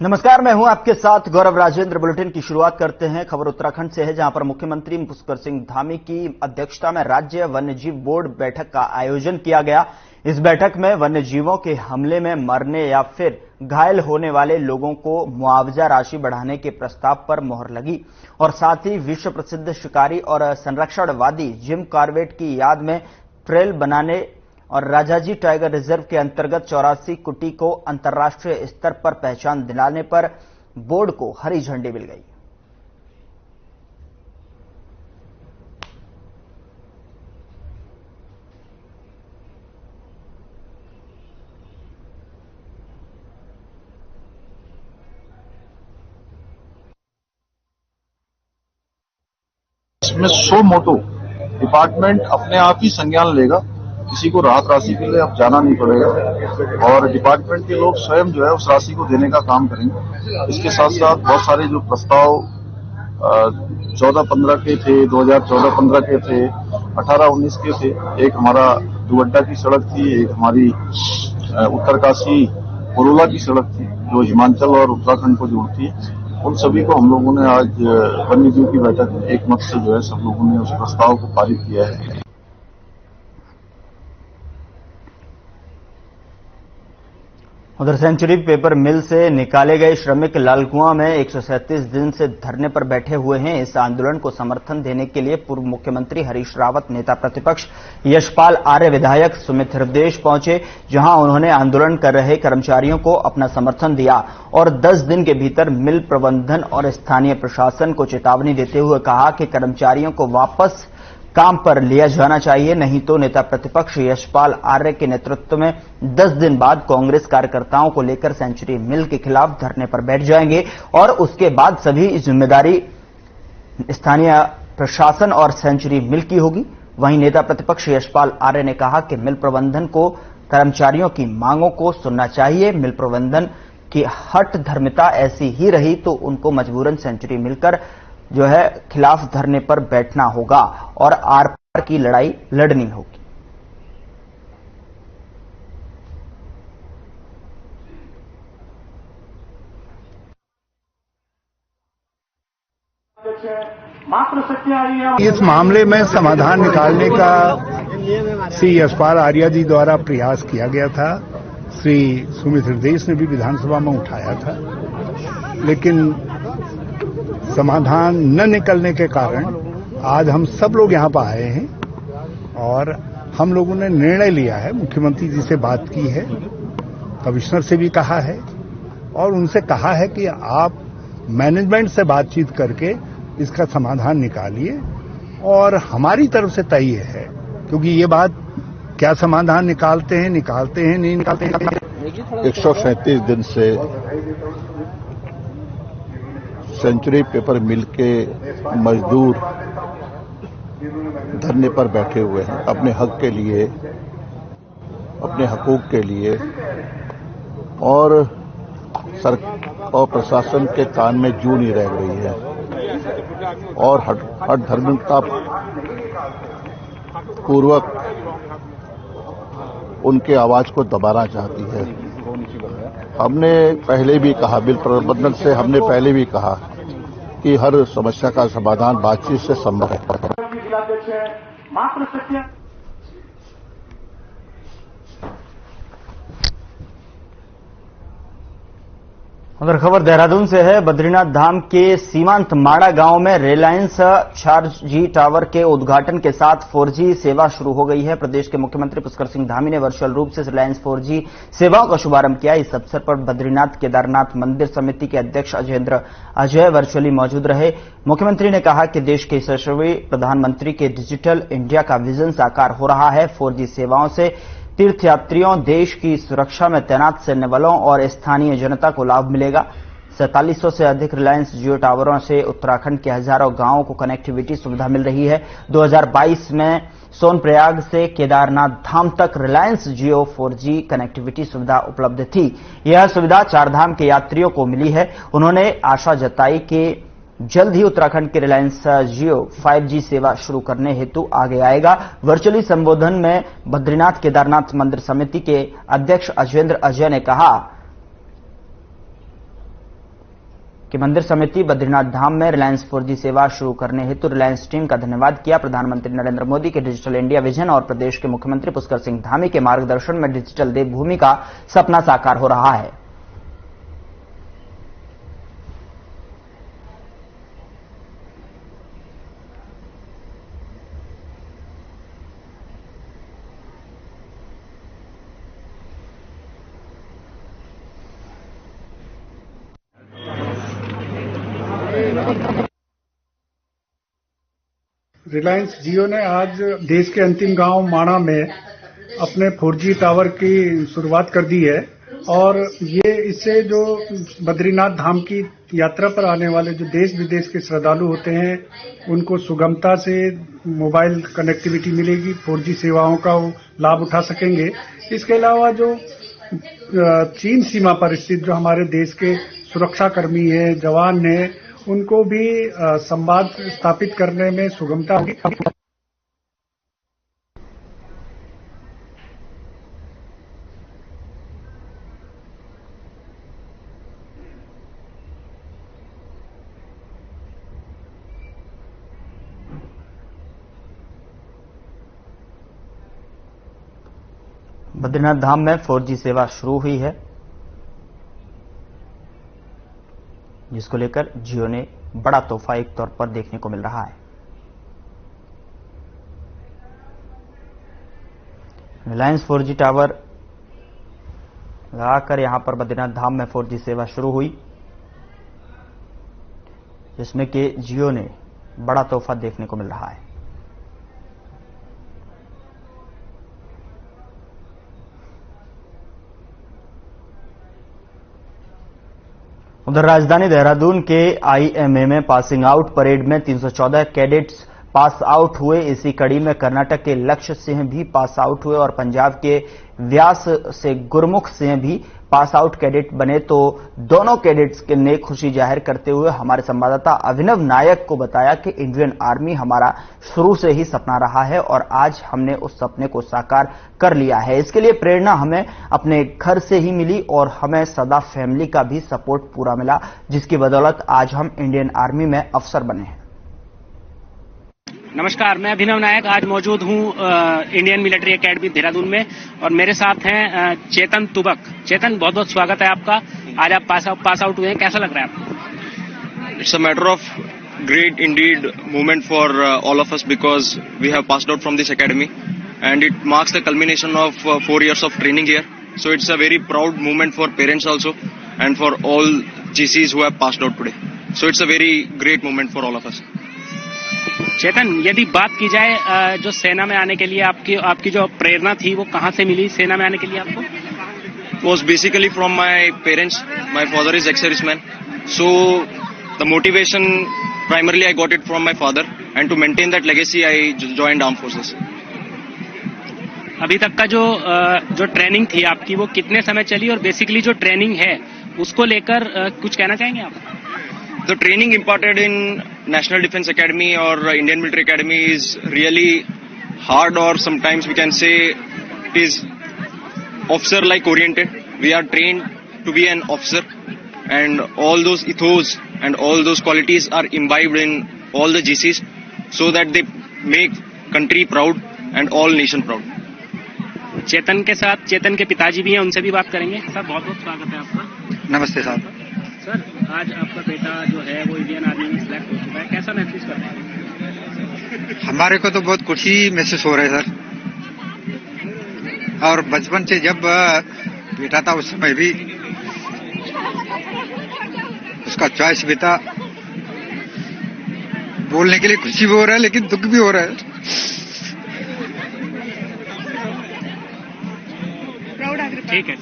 नमस्कार, मैं हूं आपके साथ गौरव राजेंद्र। बुलेटिन की शुरुआत करते हैं। खबर उत्तराखंड से है, जहां पर मुख्यमंत्री पुष्कर सिंह धामी की अध्यक्षता में राज्य वन्यजीव बोर्ड बैठक का आयोजन किया गया। इस बैठक में वन्यजीवों के हमले में मरने या फिर घायल होने वाले लोगों को मुआवजा राशि बढ़ाने के प्रस्ताव पर मोहर लगी और साथ ही विश्व प्रसिद्ध शिकारी और संरक्षणवादी जिम कॉर्बेट की याद में ट्रेल बनाने और राजाजी टाइगर रिजर्व के अंतर्गत 84 कुटी को अंतर्राष्ट्रीय स्तर पर पहचान दिलाने पर बोर्ड को हरी झंडी मिल गई। इसमें सो मोटो डिपार्टमेंट अपने आप ही संज्ञान लेगा, किसी को राहत राशि के लिए अब जाना नहीं पड़ेगा और डिपार्टमेंट के लोग स्वयं जो है उस राशि को देने का काम करेंगे। इसके साथ साथ बहुत सारे जो प्रस्ताव 14-15 के थे, 2014-15 के थे, 18-19 के थे। एक हमारा दुअड्डा की सड़क थी, एक हमारी उत्तरकाशी पुरोला की सड़क थी जो हिमाचल और उत्तराखंड को जोड़ती है। उन सभी को हम लोगों ने आज वन्यजीव की बैठक में एक मत से जो है सब लोगों ने उस प्रस्ताव को पारित किया है। उधर सेंचुरी पेपर मिल से निकाले गए श्रमिक लालकुआं में 137 दिन से धरने पर बैठे हुए हैं। इस आंदोलन को समर्थन देने के लिए पूर्व मुख्यमंत्री हरीश रावत, नेता प्रतिपक्ष यशपाल आर्य, विधायक सुमित हृदयेश पहुंचे, जहां उन्होंने आंदोलन कर रहे कर्मचारियों को अपना समर्थन दिया और 10 दिन के भीतर मिल प्रबंधन और स्थानीय प्रशासन को चेतावनी देते हुए कहा कि कर्मचारियों को वापस काम पर लिया जाना चाहिए, नहीं तो नेता प्रतिपक्ष यशपाल आर्य के नेतृत्व में 10 दिन बाद कांग्रेस कार्यकर्ताओं को लेकर सेंचुरी मिल के खिलाफ धरने पर बैठ जाएंगे और उसके बाद सभी जिम्मेदारी स्थानीय प्रशासन और सेंचुरी मिल की होगी। वहीं नेता प्रतिपक्ष यशपाल आर्य ने कहा कि मिल प्रबंधन को कर्मचारियों की मांगों को सुनना चाहिए। मिल प्रबंधन की हठ धर्मिता ऐसी ही रही तो उनको मजबूरन सेंचुरी मिलकर जो है खिलाफ धरने पर बैठना होगा और आर पार की लड़ाई लड़नी होगी। इस मामले में समाधान निकालने का श्री यशपाल आर्य जी द्वारा प्रयास किया गया था। श्री सुमित हृदयेश ने भी विधानसभा में उठाया था, लेकिन समाधान न निकलने के कारण आज हम सब लोग यहां पर आए हैं और हम लोगों ने निर्णय लिया है। मुख्यमंत्री जी से बात की है, कमिश्नर से भी कहा है और उनसे कहा है कि आप मैनेजमेंट से बातचीत करके इसका समाधान निकालिए और हमारी तरफ से तय है, क्योंकि ये बात क्या समाधान निकालते हैं नहीं निकालते हैं। 137 दिन से सेंचुरी पेपर मिल के मजदूर धरने पर बैठे हुए हैं अपने हक के लिए, अपने हकूक के लिए और प्रशासन के कान में जू नहीं रह रही है और हठ धर्मिकता पूर्वक उनके आवाज को दबाना चाहती है। हमने पहले भी कहा, बिल प्रबंधन से हमने पहले भी कहा कि हर समस्या का समाधान बातचीत से संभव है। अगर खबर देहरादून से है, बद्रीनाथ धाम के सीमांत माड़ा गांव में रिलायंस 4G टावर के उद्घाटन के साथ 4G सेवा शुरू हो गई है। प्रदेश के मुख्यमंत्री पुष्कर सिंह धामी ने वर्चुअल रूप से रिलायंस 4G सेवाओं का शुभारंभ किया। इस अवसर पर बद्रीनाथ केदारनाथ मंदिर समिति के अध्यक्ष अजेंद्र अजय वर्चुअली मौजूद रहे। मुख्यमंत्री ने कहा कि देश के यशस्वी प्रधानमंत्री के डिजिटल इंडिया का विजन साकार हो रहा है। 4G सेवाओं से तीर्थयात्रियों, देश की सुरक्षा में तैनात सैन्य बलों और स्थानीय जनता को लाभ मिलेगा। 4700 से अधिक रिलायंस जियो टावरों से उत्तराखंड के हजारों गांवों को कनेक्टिविटी सुविधा मिल रही है। 2022 में सोनप्रयाग से केदारनाथ धाम तक रिलायंस जियो 4G कनेक्टिविटी सुविधा उपलब्ध थी। यह सुविधा चारधाम के यात्रियों को मिली है। उन्होंने आशा जताई कि जल्द ही उत्तराखंड के रिलायंस जियो 5G सेवा शुरू करने हेतु आगे आएगा। वर्चुअली संबोधन में बद्रीनाथ केदारनाथ मंदिर समिति के अध्यक्ष अजेंद्र अजय ने कहा कि मंदिर समिति बद्रीनाथ धाम में रिलायंस 4G सेवा शुरू करने हेतु रिलायंस टीम का धन्यवाद किया। प्रधानमंत्री नरेंद्र मोदी के डिजिटल इंडिया विजन और प्रदेश के मुख्यमंत्री पुष्कर सिंह धामी के मार्गदर्शन में डिजिटल देवभूमि का सपना साकार हो रहा है। रिलायंस जियो ने आज देश के अंतिम गांव माणा में अपने 4G टावर की शुरुआत कर दी है और ये इससे जो बद्रीनाथ धाम की यात्रा पर आने वाले जो देश विदेश के श्रद्धालु होते हैं उनको सुगमता से मोबाइल कनेक्टिविटी मिलेगी, 4G सेवाओं का वो लाभ उठा सकेंगे। इसके अलावा जो चीन सीमा पर स्थित जो हमारे देश के सुरक्षाकर्मी हैं, जवान हैं, उनको भी संवाद स्थापित करने में सुगमता होगी। बद्रीनाथ धाम में 4G सेवा शुरू हुई है, जिसको लेकर जियो ने बड़ा तोहफा एक तौर पर देखने को मिल रहा है। रिलायंस 4G टावर लगाकर यहां पर बद्रीनाथ धाम में 4G सेवा शुरू हुई, जिसमें कि जियो ने बड़ा तोहफा देखने को मिल रहा है। उधर राजधानी देहरादून के IMA में पासिंग आउट परेड में 314 कैडेट्स पास आउट हुए। इसी कड़ी में कर्नाटक के लक्ष्य सिंह भी पास आउट हुए और पंजाब के व्यास से गुरमुख सिंह भी पास आउट कैडेट बने। तो दोनों कैडेट्स ने खुशी जाहिर करते हुए हमारे संवाददाता अभिनव नायक को बताया कि इंडियन आर्मी हमारा शुरू से ही सपना रहा है और आज हमने उस सपने को साकार कर लिया है। इसके लिए प्रेरणा हमें अपने घर से ही मिली और हमें सदा फैमिली का भी सपोर्ट पूरा मिला, जिसकी बदौलत आज हम इंडियन आर्मी में अफसर बने हैं। नमस्कार, मैं अभिनव नायक आज मौजूद हूं इंडियन मिलिट्री एकेडमी देहरादून में और मेरे साथ हैं चेतन तुबक। चेतन, बहुत बहुत स्वागत है आपका। आज आप पास आउट हुए हैं, कैसा लग रहा है आपको? It's a matter of great indeed moment for all of us because we have passed out from this academy and it marks the culmination of 4 years of training here. So it's a very proud moment for parents also and for all GCs who have passed out today. So it's a very great moment for all of us. चेतन, यदि बात की जाए जो सेना में आने के लिए आपकी जो प्रेरणा थी वो कहाँ से मिली सेना में आने के लिए आपको? Was basically from my parents. My father is ex-serviceman. So the motivation primarily I got it from my father and to maintain that legacy I joined armed forces. अभी तक का जो ट्रेनिंग थी आपकी वो कितने समय चली और बेसिकली जो ट्रेनिंग है उसको लेकर कुछ कहना चाहेंगे आप? The training imparted in National Defence Academy or Indian Military Academy is really hard, or sometimes we can say it is officer-like oriented. We are trained to be an officer and all those ethos and all those qualities are imbibed in all the GCs so that they make country proud and all nation proud. चेतन के साथ चेतन के पिताजी भी हैं, उनसे भी बात करेंगे। सर, बहुत बहुत स्वागत है आपका। नमस्ते साहब। सर, आज आपका बेटा जो है वो इंडियन आर्मी में सिलेक्ट हो चुका है, कैसा महसूस कर रहे हैं? हमारे को तो बहुत खुशी महसूस हो रहा है सर, और बचपन से जब बेटा था उस समय भी उसका चॉइस भी था। बोलने के लिए खुशी भी हो रहा है लेकिन दुख भी हो रहा है। ठीक है।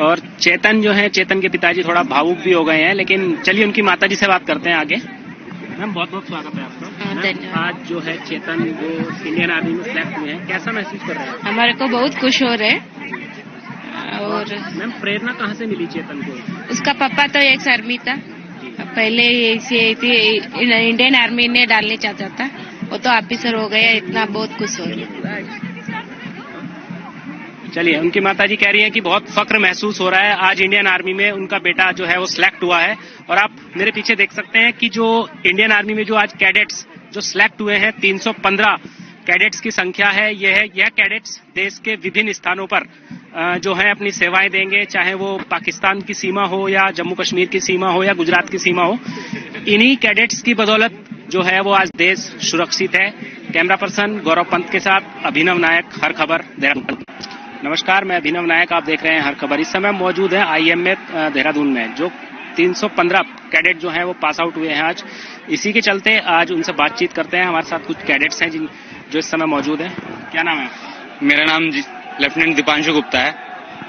और चेतन जो है, चेतन के पिताजी थोड़ा भावुक भी हो गए हैं, लेकिन चलिए उनकी माताजी से बात करते हैं आगे। मैम, बहुत बहुत स्वागत है आपका। आज जो है चेतन वो इंडियन आर्मी में सिलेक्ट हुए हैं, कैसा महसूस कर रहे हैं? हमारे को बहुत खुश हो रहे हैं। और मैम, प्रेरणा कहाँ से मिली चेतन को? उसका पापा तो एक्स आर्मी था, पहले इसे इंडियन आर्मी ने डालने चाहता था, वो तो ऑफिसर हो गया, इतना बहुत खुश हो गया। चलिए, उनकी माताजी कह रही हैं कि बहुत फक्र महसूस हो रहा है, आज इंडियन आर्मी में उनका बेटा जो है वो सिलेक्ट हुआ है। और आप मेरे पीछे देख सकते हैं कि जो इंडियन आर्मी में जो आज कैडेट्स जो सिलेक्ट हुए हैं, 315 कैडेट्स की संख्या है। यह कैडेट्स देश के विभिन्न स्थानों पर जो है अपनी सेवाएं देंगे, चाहे वो पाकिस्तान की सीमा हो या जम्मू कश्मीर की सीमा हो या गुजरात की सीमा हो। इन्हीं कैडेट्स की बदौलत जो है वो आज देश सुरक्षित है। कैमरा पर्सन गौरव पंत के साथ अभिनव नायक, हर खबर देहरादून। नमस्कार, मैं अभिनव नायक, आप देख रहे हैं हर खबर। इस समय मौजूद है IIM देहरादून में, जो 315 कैडेट जो हैं वो पास आउट हुए हैं आज। इसी के चलते आज उनसे बातचीत करते हैं। हमारे साथ कुछ कैडेट्स हैं जो इस समय मौजूद हैं। क्या नाम है? मेरा नाम लेफ्टिनेंट दीपांशु गुप्ता है।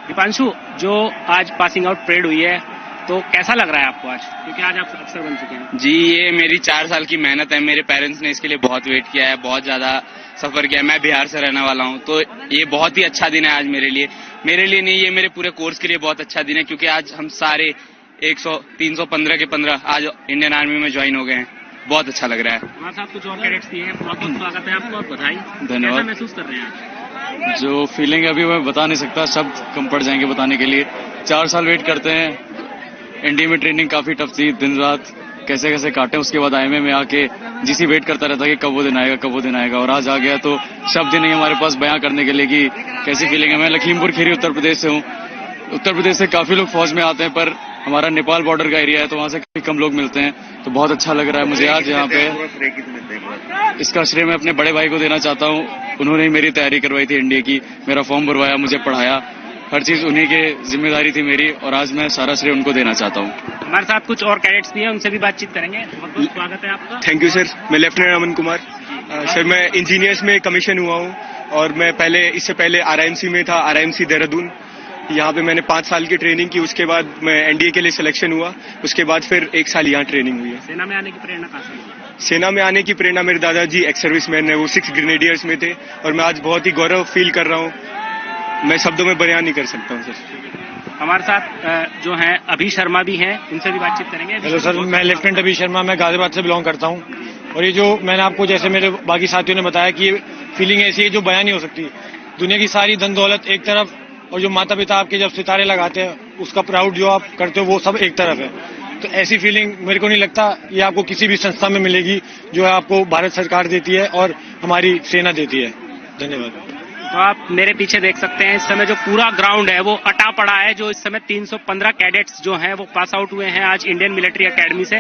दीपांशु, जो आज पासिंग आउट परेड हुई है, तो कैसा लग रहा है आपको आज, क्योंकि आज आप अफसर बन चुके हैं? जी, ये मेरी 4 साल की मेहनत है। मेरे पेरेंट्स ने इसके लिए बहुत वेट किया है, बहुत ज्यादा सफर किया है। मैं बिहार से रहने वाला हूँ, तो ये बहुत ही अच्छा दिन है आज मेरे लिए नहीं, ये मेरे पूरे कोर्स के लिए बहुत अच्छा दिन है, क्योंकि आज हम सारे 315 के 15 आज इंडियन आर्मी में ज्वाइन हो गए हैं। बहुत अच्छा लग रहा है। हमारे साथ कुछ और कैडेट्स भी हैं, बहुत बहुत स्वागत है आपको और बधाई। धन्यवाद। कैसा महसूस कर रहे हैं आज? जो फीलिंग अभी मैं बता नहीं सकता, शब्द कम पड़ जाएंगे बताने के लिए। 4 साल वेट करते हैं। एनडीए में ट्रेनिंग काफी टफ थी, दिन रात कैसे कैसे काटे। उसके बाद IIM में आके जीसी वेट करता रहता कि कब वो दिन आएगा, और आज आ गया। तो शब्द ही नहीं हमारे पास बयां करने के लिए कि कैसी फीलिंग है। मैं लखीमपुर खीरी उत्तर प्रदेश से हूँ। उत्तर प्रदेश से काफी लोग फौज में आते हैं, पर हमारा नेपाल बॉर्डर का एरिया है, तो वहाँ से काफी कम लोग मिलते हैं। तो बहुत अच्छा लग रहा है मुझे आज यहाँ पे। इसका श्रेय मैं अपने बड़े भाई को देना चाहता हूँ। उन्होंने ही मेरी तैयारी करवाई थी एनडीए की, मेरा फॉर्म भरवाया, मुझे पढ़ाया, हर चीज उन्हीं की जिम्मेदारी थी मेरी, और आज मैं सारा श्रेय उनको देना चाहता हूँ। हमारे साथ कुछ और कैडेट्स भी हैं, उनसे भी बातचीत करेंगे। बहुत बहुत स्वागत है आपका। Thank you sir. मैं लेफ्टिनेंट अमन कुमार सर, मैं इंजीनियर्स में कमीशन हुआ हूँ, और मैं इससे पहले RIMC में था, RIMC देहरादून। यहाँ पे मैंने 5 साल की ट्रेनिंग की। उसके बाद मैं एनडीए के लिए सिलेक्शन हुआ। उसके बाद फिर 1 साल यहाँ ट्रेनिंग हुई है। सेना में आने की प्रेरणा कहाँ से मिली? सेना में आने की प्रेरणा मेरे दादाजी एक्स सर्विसमैन है, वो 6 ग्रेनेडियर्स में थे, और मैं आज बहुत ही गौरव फील कर रहा हूँ। मैं शब्दों में बयान नहीं कर सकता हूँ सर। हमारे साथ जो हैं अभी शर्मा भी हैं, उनसे भी बातचीत करेंगे। हेलो सर, मैं लेफ्टिनेंट अभी शर्मा, मैं गाजियाबाद से बिलोंग करता हूँ। और ये जो मैंने आपको, जैसे मेरे बाकी साथियों ने बताया कि ये फीलिंग ऐसी है जो बयान नहीं हो सकती। दुनिया की सारी धन दौलत एक तरफ, और जो माता पिता आपके जब सितारे लगाते हैं उसका प्राउड जो आप करते हो, वो सब एक तरफ है। तो ऐसी फीलिंग मेरे को नहीं लगता ये आपको किसी भी संस्था में मिलेगी, जो है आपको भारत सरकार देती है और हमारी सेना देती है। धन्यवाद। तो आप मेरे पीछे देख सकते हैं, इस समय जो पूरा ग्राउंड है वो अटा पड़ा है। जो इस समय 315 कैडेट्स जो हैं वो पास आउट हुए हैं आज इंडियन मिलिट्री एकेडमी से।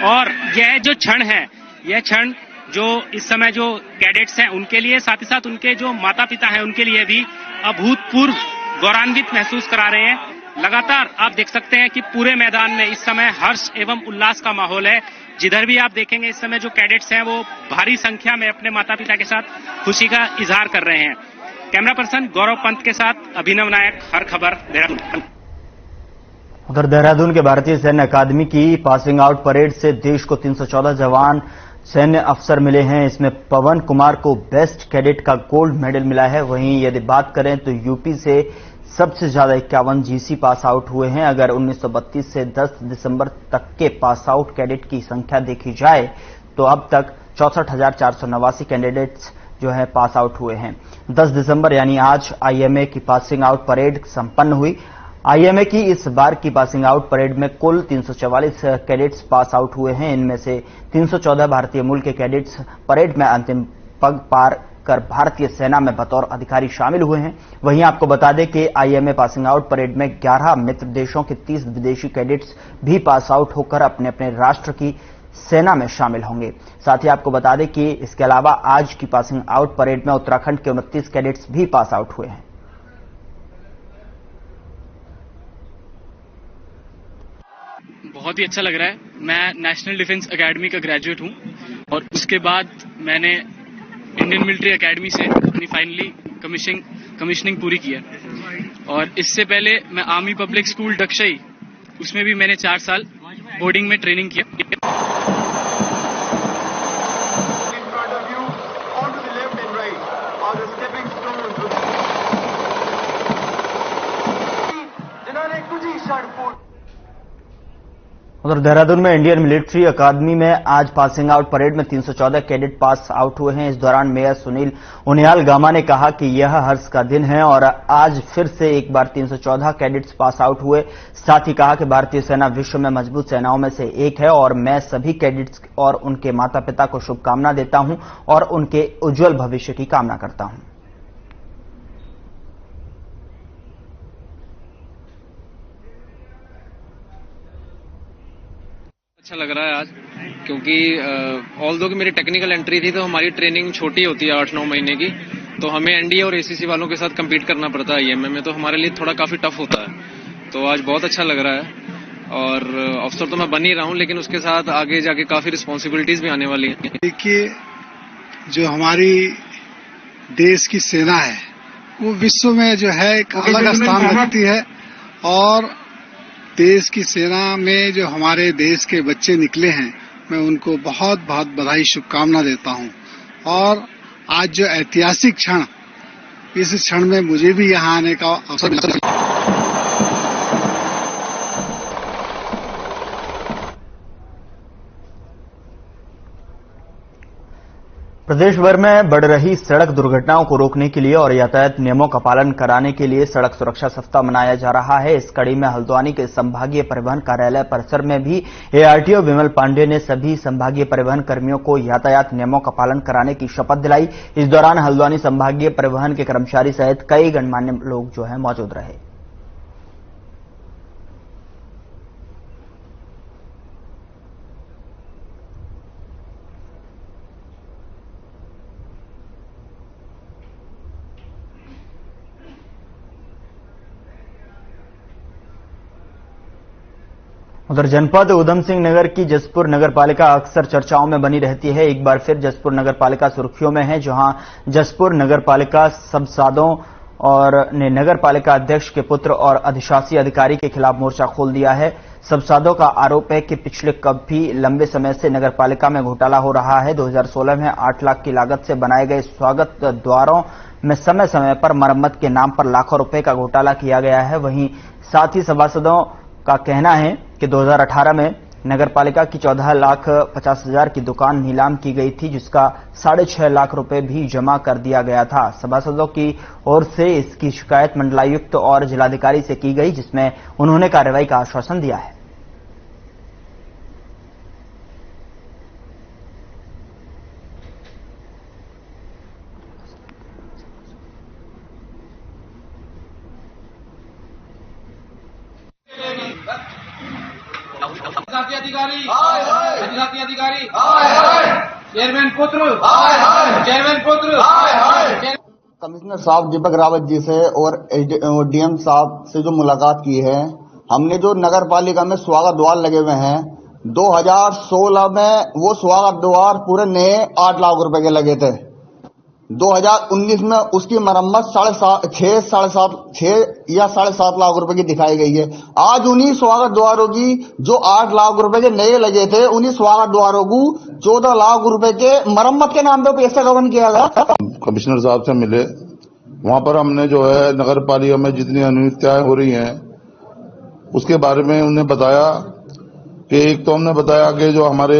और यह जो क्षण है, यह क्षण जो इस समय जो कैडेट्स हैं उनके लिए, साथ ही साथ उनके जो माता पिता हैं उनके लिए भी अभूतपूर्व गौरवान्वित महसूस करा रहे हैं। लगातार आप देख सकते हैं कि पूरे मैदान में इस समय हर्ष एवं उल्लास का माहौल है। जिधर भी आप देखेंगे इस समय जो कैडेट्स हैं वो भारी संख्या में अपने माता पिता के साथ खुशी का इजहार कर रहे हैं। कैमरा पर्सन गौरव पंत के साथ अभिनव नायक, हर खबर देहरादून। उधर देहरादून के भारतीय सैन्य अकादमी की पासिंग आउट परेड से देश को 314 जवान सैन्य अफसर मिले हैं। इसमें पवन कुमार को बेस्ट कैडेट का गोल्ड मेडल मिला है। वहीं यदि बात करें तो यूपी से सबसे ज्यादा 51 जीसी पास आउट हुए हैं। अगर 1932 से 10 दिसंबर तक के पास आउट कैडेट की संख्या देखी जाए तो अब तक 64,489 कैंडिडेट्स जो है पास आउट हुए हैं। 10 दिसंबर यानी आज IMA की पासिंग आउट परेड संपन्न हुई। IMA की इस बार की पासिंग आउट परेड में कुल 344 कैडेट्स पास आउट हुए हैं। इनमें से 314 भारतीय मूल के कैडेट्स परेड में अंतिम पग पार कर भारतीय सेना में बतौर अधिकारी शामिल हुए हैं। वहीं आपको बता दें कि IMA पासिंग आउट परेड में 11 मित्र देशों के 30 विदेशी कैडेट्स भी पास आउट होकर अपने अपने राष्ट्र की सेना में शामिल होंगे। साथ ही आपको बता दें कि इसके अलावा आज की पासिंग आउट परेड में उत्तराखंड के 29 कैडेट्स भी पास आउट हुए हैं। बहुत ही अच्छा लग रहा है। मैं नेशनल डिफेंस एकेडमी का ग्रेजुएट हूँ, और उसके बाद मैंने इंडियन मिलिट्री एकेडमी से अपनी फाइनली कमिश्निंग पूरी की है। और इससे पहले मैं आर्मी पब्लिक स्कूल डक्षई, उसमें भी मैंने 4 साल बोर्डिंग में ट्रेनिंग किया। उधर देहरादून में इंडियन मिलिट्री अकादमी में आज पासिंग आउट परेड में 314 कैडेट पास आउट हुए हैं। इस दौरान मेयर सुनील उनियाल गामा ने कहा कि यह हर्ष का दिन है और आज फिर से एक बार 314 कैडेट्स पास आउट हुए। साथ ही कहा कि भारतीय सेना विश्व में मजबूत सेनाओं में से एक है और मैं सभी कैडेट्स और उनके माता पिता को शुभकामना देता हूं और उनके उज्जवल भविष्य की कामना करता हूं। अच्छा लग रहा है आज, क्योंकि ऑल्दो कि मेरी टेक्निकल एंट्री थी तो हमारी ट्रेनिंग छोटी होती है 8-9 महीने की, तो हमें एनडीए और एसीसी वालों के साथ compete करना पड़ता है ईएमए में, तो हमारे लिए थोड़ा काफी टफ होता है। तो आज बहुत अच्छा लग रहा है और अफसर तो मैं बन ही रहा हूं, लेकिन उसके साथ आगे जाके काफी रिस्पॉन्सिबिलिटीज भी आने वाली हैं। देखिए, जो हमारी देश की सेना है वो विश्व में जो है एक अलग स्थान रखती है और देश की सेना में जो हमारे देश के बच्चे निकले हैं मैं उनको बहुत बहुत बधाई शुभकामना देता हूं। और आज जो ऐतिहासिक क्षण, इस क्षण में मुझे भी यहां आने का अवसर मिला। प्रदेश भर में बढ़ रही सड़क दुर्घटनाओं को रोकने के लिए और यातायात नियमों का पालन कराने के लिए सड़क सुरक्षा सप्ताह मनाया जा रहा है। इस कड़ी में हल्द्वानी के संभागीय परिवहन कार्यालय परिसर में भी एआरटीओ विमल पांडे ने सभी संभागीय परिवहन कर्मियों को यातायात नियमों का पालन कराने की शपथ दिलाई। इस दौरान हल्द्वानी संभागीय परिवहन के कर्मचारी सहित कई गणमान्य लोग जो है मौजूद रहे। उधर जनपद उधम सिंह नगर की जसपुर नगर पालिका अक्सर चर्चाओं में बनी रहती है। एक बार फिर जसपुर नगर पालिका सुर्खियों में है, जहां जसपुर नगर पालिका सभासदों और ने नगर पालिका अध्यक्ष के पुत्र और अधिशासी अधिकारी के खिलाफ मोर्चा खोल दिया है। सभासदों का आरोप है कि पिछले कभी लंबे समय से नगर पालिका में घोटाला हो रहा है। 2016 में 8 लाख की लागत से बनाए गए स्वागत द्वारों में समय समय पर मरम्मत के नाम पर लाखों रुपए का घोटाला किया गया है। वहीं साथ ही सभासदों का कहना है कि 2018 में नगर पालिका की 14,50,000 की दुकान नीलाम की गई थी, जिसका 6.5 लाख रुपए भी जमा कर दिया गया था। सभासदों की ओर से इसकी शिकायत मंडलायुक्त और जिलाधिकारी से की गई, जिसमें उन्होंने कार्रवाई का आश्वासन दिया है। अधिकारी चेयरमैन पुत्र कमिश्नर साहब दीपक रावत जी से और डीएम साहब से जो मुलाकात की है, हमने जो नगर पालिका में स्वागत द्वार लगे हुए हैं 2016 में वो स्वागत द्वार पूरे नए 8 लाख रुपए के लगे थे। 2019 में उसकी मरम्मत 6 या 7.5 लाख रुपए की दिखाई गई है। आज उन्हीं स्वागत द्वारों की जो 8 लाख रुपए के नए लगे थे, उन्हीं स्वागत द्वारों को 14 लाख रुपए के मरम्मत के नाम पे पैसा गबन किया गया। कमिश्नर साहब से मिले, वहां पर हमने जो है नगर पालिका में जितनी अनियमितताएं हो रही हैं उसके बारे में उन्हें बताया कि एक तो हमने बताया कि जो हमारे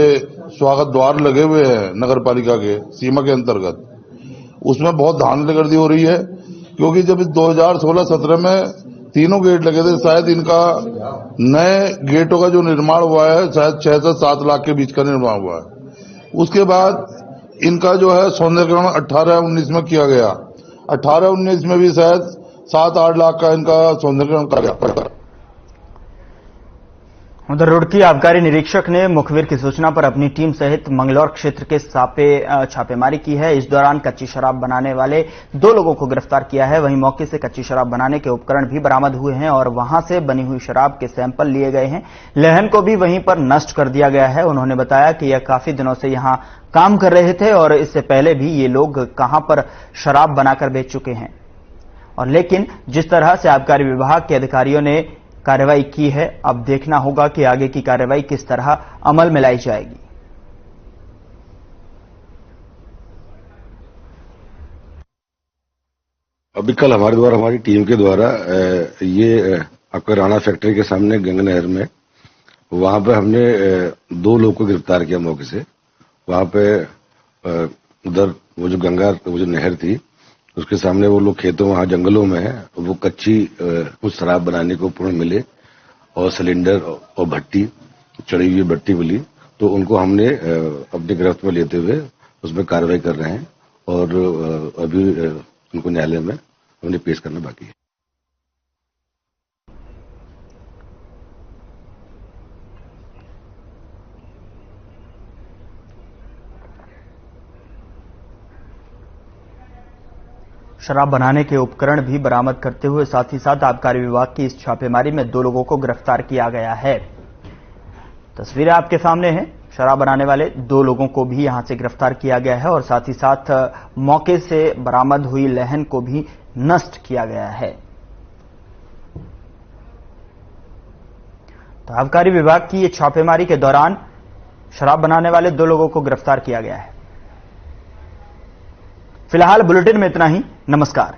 स्वागत द्वार लगे हुए हैं नगर पालिका के सीमा के अंतर्गत, उसमें बहुत धांधलीगर्दी हो रही है, क्योंकि जब 2016-17 में तीनों गेट लगे थे, शायद इनका नए गेटों का जो निर्माण हुआ है शायद 6 से 7 लाख के बीच का निर्माण हुआ है। उसके बाद इनका जो है सौंदर्यकरण 18-19 में किया गया, 18-19 में भी शायद 7-8 लाख का इनका सौंदर्यकरण किया गया। उधर रुड़की आबकारी निरीक्षक ने मुखबिर की सूचना पर अपनी टीम सहित मंगलौर क्षेत्र के छापेमारी की है। इस दौरान कच्ची शराब बनाने वाले 2 लोगों को गिरफ्तार किया है। वहीं मौके से कच्ची शराब बनाने के उपकरण भी बरामद हुए हैं और वहां से बनी हुई शराब के सैंपल लिए गए हैं। लहन को भी वहीं पर नष्ट कर दिया गया है। उन्होंने बताया कि यह काफी दिनों से यहां काम कर रहे थे और इससे पहले भी ये लोग कहां पर शराब बनाकर बेच चुके हैं, और लेकिन जिस तरह से आबकारी विभाग के अधिकारियों ने कार्रवाई की है, अब देखना होगा कि आगे की कार्रवाई किस तरह अमल में लाई जाएगी। अभी कल हमारी टीम के द्वारा ये आपका राणा फैक्ट्री के सामने गंगा नहर में वहां पे हमने 2 लोग को गिरफ्तार किया मौके से। वहां पे उधर वो जो नहर थी उसके सामने वो लोग खेतों वहां जंगलों में है, वो कच्ची कुछ शराब बनाने को पूर्ण मिले और सिलेंडर और भट्टी चढ़ी हुई भट्टी मिली, तो उनको हमने अपनी गिरफ्त में लेते हुए उसमें कार्रवाई कर रहे हैं और अभी उनको न्यायालय में हमने पेश करना बाकी है। शराब बनाने के उपकरण भी बरामद करते हुए साथ ही साथ आबकारी विभाग की इस छापेमारी में 2 लोगों को गिरफ्तार किया गया है। तस्वीरें आपके सामने हैं। शराब बनाने वाले 2 लोगों को भी यहां से गिरफ्तार किया गया है और साथ ही साथ मौके से बरामद हुई लहन को भी नष्ट किया गया है। तो आबकारी विभाग की ये छापेमारी के दौरान शराब बनाने वाले 2 लोगों को गिरफ्तार किया गया है। फिलहाल बुलेटिन में इतना ही। नमस्कार।